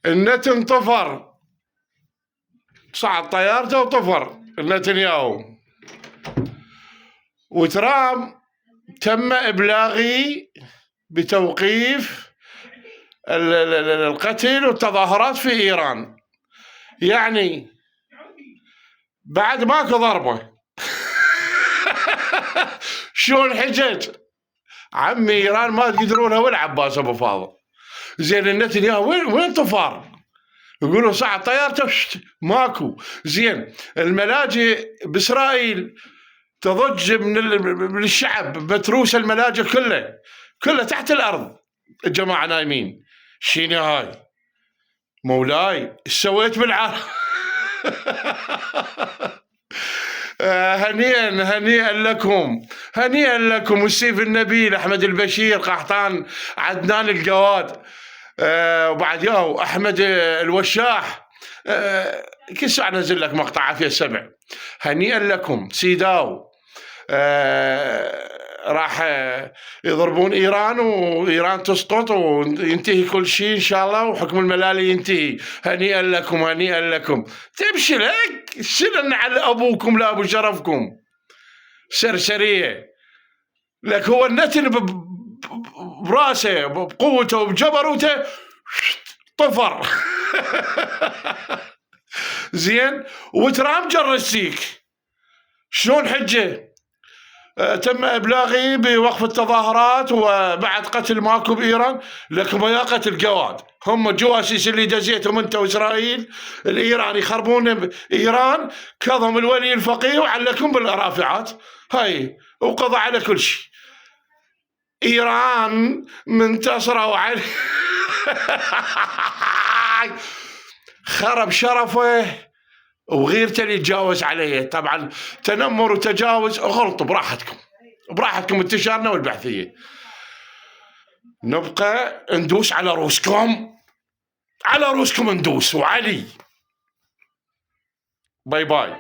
النت انطفر، صعد طيارته وطفر نتنياهو. وترامب تم إبلاغي بتوقيف القتل والتظاهرات في إيران، يعني بعد ماكو ضربة. شلون حجج عمي إيران ما تقدرونها ولا عباس أبو فاضل. زين النتنياهو وين طفار؟ يقولوا صعد طيارته ماكو. زين الملاجئ بإسرائيل تضج من الشعب، متروسة الملاجئ كلها تحت الأرض، الجماعة نايمين. شيني هاي مولاي ايش سويت بالعالم؟ هنيئا لكم، هنيئا لكم. والسيف النبيل أحمد البشير قحطان عدنان الجواد، وبعد ياهو أحمد الوشاح، كل ساعة نزل لك مقطع عافية السبع. هنيئا لكم سيداو. راح يضربون إيران وإيران تسقط وينتهي كل شيء إن شاء الله، وحكم الملالي ينتهي. هنيئا لكم، هنيئا لكم. تمشي لك شلن على أبوكم لا أبو شرفكم سرسرية لك. هو النتن براسه بقوته وبجبروته طفر. زين وترامب جر السيك. شلون حجه؟ تم إبلاغي بوقف التظاهرات وبعد قتل ماكو بإيران. لكم يا قتل جواد، هم الجواسيس اللي دزيتهم انت وإسرائيل الإيران يخربون إيران، كظم الولي الفقيه وعلكم بالرافعات هاي وقضى على كل شيء. إيران منتصرة وعلي خرب شرفه وغيرته اللي يتجاوز عليه. طبعا تنمر وتجاوز غلط، براحتكم انتشارنا والبحثية. نبقى ندوس على روسكم، ندوس. وعلي باي باي.